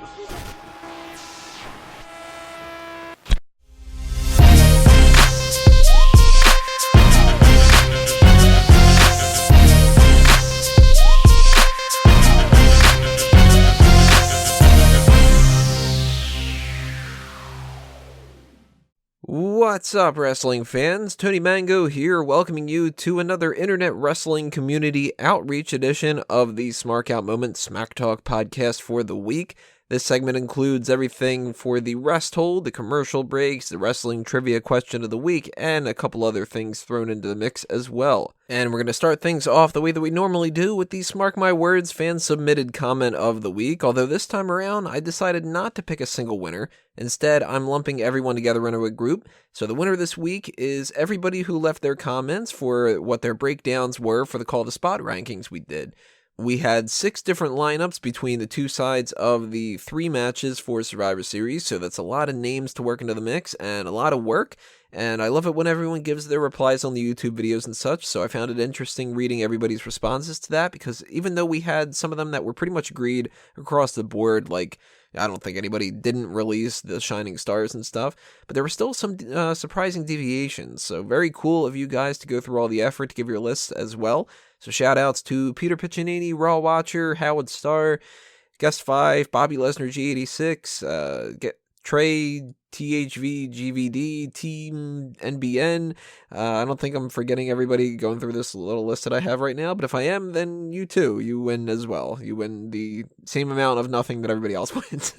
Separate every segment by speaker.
Speaker 1: What's up, wrestling fans? Tony Mango here, welcoming you to another Internet Wrestling Community Outreach edition of the Smark Out Moment Smack Talk podcast for the week. This segment includes everything for the rest hold, the commercial breaks, the wrestling trivia question of the week, and a couple other things thrown into the mix as well. And we're going to start things off the way that we normally do with the Smark My Words fan-submitted comment of the week, although this time around I decided not to pick a single winner. Instead, I'm lumping everyone together into a group. So the winner this week is everybody who left their comments for what their breakdowns were for the Call to Spot rankings we did. We had 6 different lineups between the two sides of the 3 matches for Survivor Series, so that's a lot of names to work into the mix and a lot of work, and I love it when everyone gives their replies on the YouTube videos and such, so I found it interesting reading everybody's responses to that, because even though we had some of them that were pretty much agreed across the board, like I don't think anybody didn't release the Shining Stars and stuff, but there were still some surprising deviations, so very cool of you guys to go through all the effort to give your lists as well. So shout outs to Peter Piccinini, Raw Watcher, Howard Starr, Guest 5, Bobby Lesnar G86, Trey, THV, GVD, Team NBN. I don't think I'm forgetting everybody going through this little list that I have right now, but if I am, then you too. You win as well. You win the same amount of nothing that everybody else wins.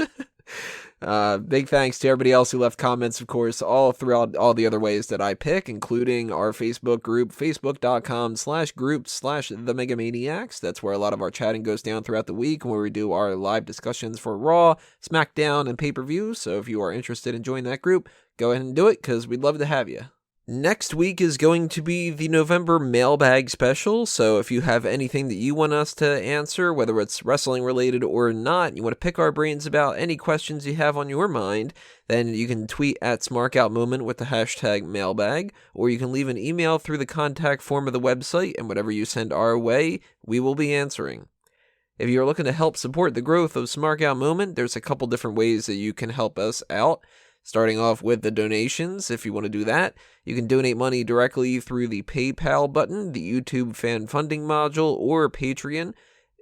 Speaker 1: Big thanks to everybody else who left comments, of course, all throughout all the other ways that I pick, including our Facebook group, facebook.com/group/The Megamaniacs. That's where a lot of our chatting goes down throughout the week, where we do our live discussions for Raw, SmackDown, and pay-per-view. So if you are interested in joining that group, go ahead and do it, because we'd love to have you. Next week is going to be the November Mailbag Special, so if you have anything that you want us to answer, whether it's wrestling related or not, you want to pick our brains about any questions you have on your mind, then you can tweet at SmarkOutMoment with the hashtag mailbag, or you can leave an email through the contact form of the website, and whatever you send our way, we will be answering. If you're looking to help support the growth of Smark Out Moment, there's a couple different ways that you can help us out. Starting off with the donations, if you want to do that, you can donate money directly through the PayPal button, the YouTube fan funding module, or Patreon.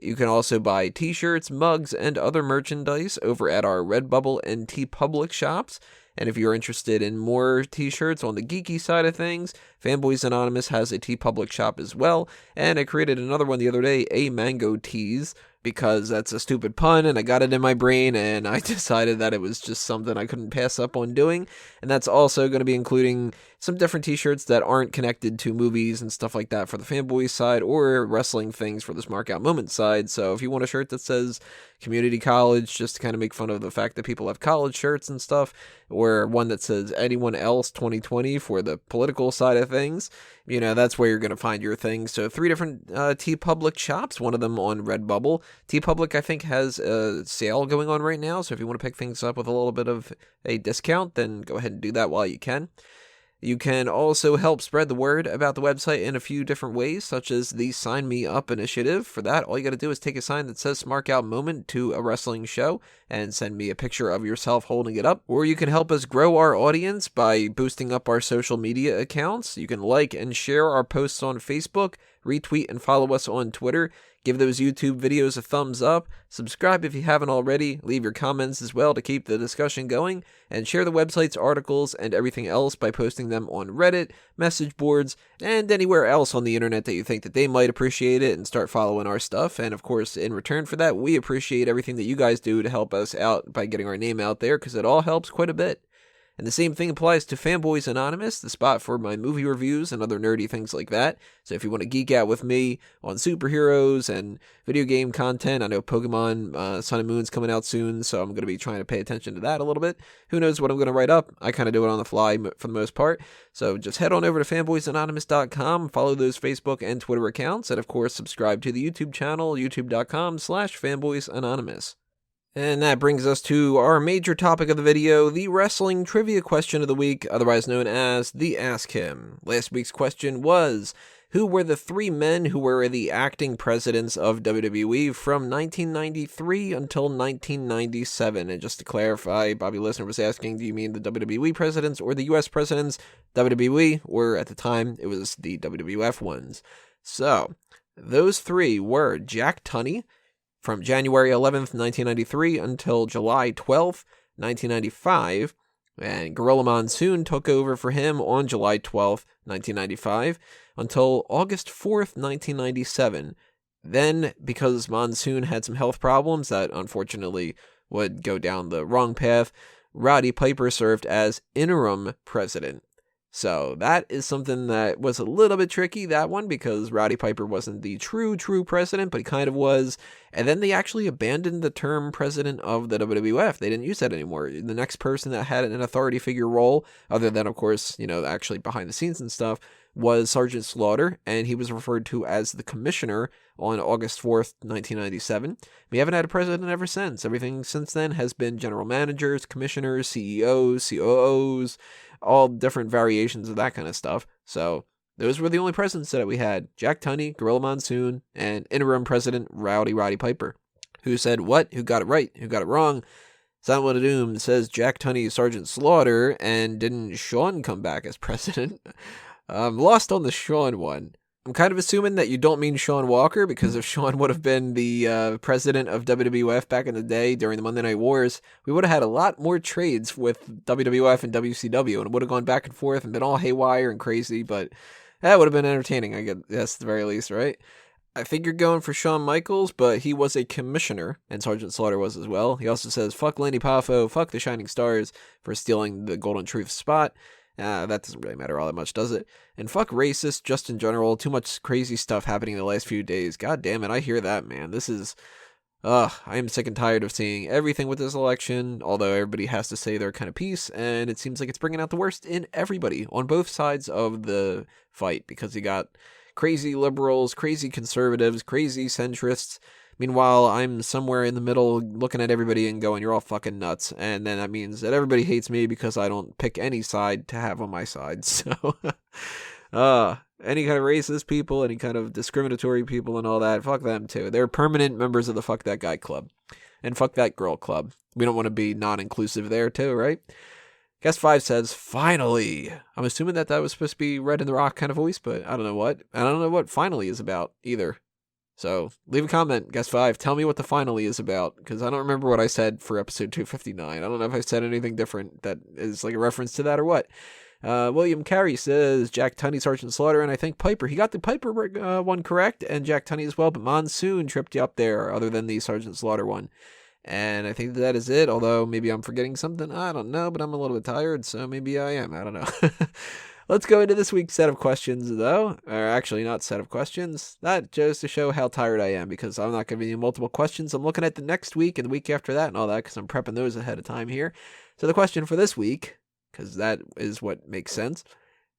Speaker 1: You can also buy t-shirts, mugs, and other merchandise over at our Redbubble and TeePublic shops. And if you're interested in more t-shirts on the geeky side of things, Fanboys Anonymous has a TeePublic shop as well. And I created another one the other day, a Mango Tees, because that's a stupid pun, and I got it in my brain, and I decided that it was just something I couldn't pass up on doing. And that's also going to be including some different t-shirts that aren't connected to movies and stuff like that for the Fanboys side, or wrestling things for the Smark Out Moment side. So if you want a shirt that says Community College, just to kind of make fun of the fact that people have college shirts and stuff, or one that says Anyone Else 2020 for the political side of things, you know, that's where you're going to find your things. So 3 different TeePublic shops, one of them on Redbubble. TeePublic, I think, has a sale going on right now, so if you want to pick things up with a little bit of a discount, then go ahead and do that while you can. You can also help spread the word about the website in a few different ways, such as the Sign Me Up initiative. For that, all you got to do is take a sign that says Smark Out Moment to a wrestling show and send me a picture of yourself holding it up. Or you can help us grow our audience by boosting up our social media accounts. You can like and share our posts on Facebook, retweet and follow us on Twitter. Give those YouTube videos a thumbs up, subscribe if you haven't already, leave your comments as well to keep the discussion going, and share the website's articles and everything else by posting them on Reddit, message boards, and anywhere else on the internet that you think that they might appreciate it, and start following our stuff. And of course, in return for that, we appreciate everything that you guys do to help us out by getting our name out there, because it all helps quite a bit. And the same thing applies to Fanboys Anonymous, the spot for my movie reviews and other nerdy things like that. So if you want to geek out with me on superheroes and video game content, I know Pokemon Sun and Moon's coming out soon, so I'm going to be trying to pay attention to that a little bit. Who knows what I'm going to write up? I kind of do it on the fly for the most part. So just head on over to fanboysanonymous.com, follow those Facebook and Twitter accounts, and of course subscribe to the YouTube channel, youtube.com/fanboysanonymous. And that brings us to our major topic of the video, the wrestling trivia question of the week, otherwise known as the Ask Him. Last week's question was, Who were the three men who were the acting presidents of WWE from 1993 until 1997? And just to clarify, Bobby Listener was asking, do you mean the WWE presidents or the US presidents? WWE, or at the time, it was the WWF ones. So, those three were Jack Tunney from January 11th, 1993 until July 12th, 1995. And Gorilla Monsoon took over for him on July 12th, 1995, until August 4th, 1997. Then, because Monsoon had some health problems that unfortunately would go down the wrong path, Roddy Piper served as interim president. So that is something that was a little bit tricky, that one, because Roddy Piper wasn't the true president, but he kind of was. And then they actually abandoned the term president of the WWF. They didn't use that anymore. The next person that had an authority figure role, other than, of course, actually behind the scenes and stuff, was Sergeant Slaughter, and he was referred to as the commissioner on August 4th, 1997. We haven't had a president ever since. Everything since then has been general managers, commissioners, CEOs, COOs, all different variations of that kind of stuff. So those were the only presidents that we had. Jack Tunney, Gorilla Monsoon, and interim president Roddy Piper. Who said what? Who got it right? Who got it wrong? Silent of Doom says Jack Tunney, Sergeant Slaughter, and didn't Shawn come back as president? I'm lost on the Shawn one. I'm kind of assuming that you don't mean Shawn Walker, because if Shawn would have been the president of WWF back in the day during the Monday Night Wars, we would have had a lot more trades with WWF and WCW, and it would have gone back and forth and been all haywire and crazy, but that would have been entertaining, I guess, at the very least, right? I think you're going for Shawn Michaels, but he was a commissioner, and Sergeant Slaughter was as well. He also says, fuck Lanny Poffo, fuck the Shining Stars for stealing the Golden Truth spot. That doesn't really matter all that much, does it? And fuck racist, just in general. Too much crazy stuff happening the last few days. God damn it, I hear that, man. This is... I am sick and tired of seeing everything with this election, although everybody has to say their kind of piece, and it seems like it's bringing out the worst in everybody on both sides of the fight, because you got crazy liberals, crazy conservatives, crazy centrists. Meanwhile, I'm somewhere in the middle looking at everybody and going, you're all fucking nuts. And then that means that everybody hates me because I don't pick any side to have on my side. So, any kind of racist people, any kind of discriminatory people and all that, fuck them too. They're permanent members of the Fuck That Guy Club. And Fuck That Girl Club. We don't want to be non-inclusive there too, right? Guest 5 says, finally. I'm assuming that was supposed to be Red in the Rock kind of voice, but I don't know what. I don't know what finally is about either. So, leave a comment, Guest 5. Tell me what the finally is about, because I don't remember what I said for episode 259. I don't know if I said anything different that is like a reference to that or what. William Carey says, Jack Tunney, Sergeant Slaughter, and I think Piper. He got the Piper one correct, and Jack Tunney as well, but Monsoon tripped you up there, other than the Sergeant Slaughter one. And I think that is it, although maybe I'm forgetting something. I don't know, but I'm a little bit tired, so maybe I am. I don't know. Let's go into this week's set of questions, though. Or actually, not set of questions. That just to show how tired I am, because I'm not giving you multiple questions. I'm looking at the next week and the week after that and all that, because I'm prepping those ahead of time here. So the question for this week, because that is what makes sense.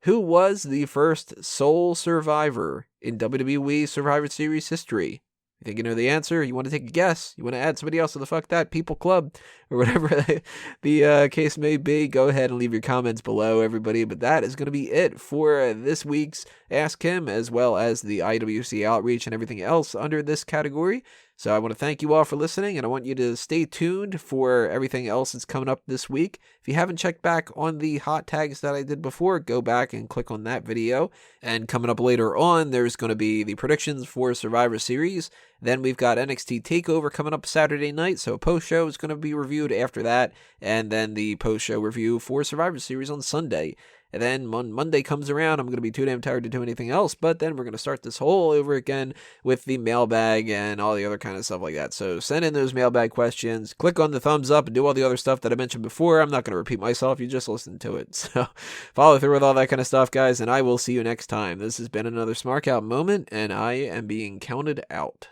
Speaker 1: Who was the first sole survivor in WWE Survivor Series history? You think you know the answer? You want to take a guess? You want to add somebody else to the Fuck That People Club? Or whatever the case may be, go ahead and leave your comments below, everybody. But that is going to be it for this week's Ask Him, as well as the IWC outreach and everything else under this category. So I want to thank you all for listening, and I want you to stay tuned for everything else that's coming up this week. If you haven't checked back on the hot tags that I did before, go back and click on that video. And coming up later on, there's going to be the predictions for Survivor Series. Then we've got NXT TakeOver coming up Saturday night, so a post-show is going to be reviewed after that. And then the post-show review for Survivor Series on Sunday. And then when Monday comes around, I'm going to be too damn tired to do anything else. But then we're going to start this whole over again with the mailbag and all the other kind of stuff like that. So send in those mailbag questions. Click on the thumbs up and do all the other stuff that I mentioned before. I'm not going to repeat myself. You just listen to it. So follow through with all that kind of stuff, guys. And I will see you next time. This has been another Smark Out moment, and I am being counted out.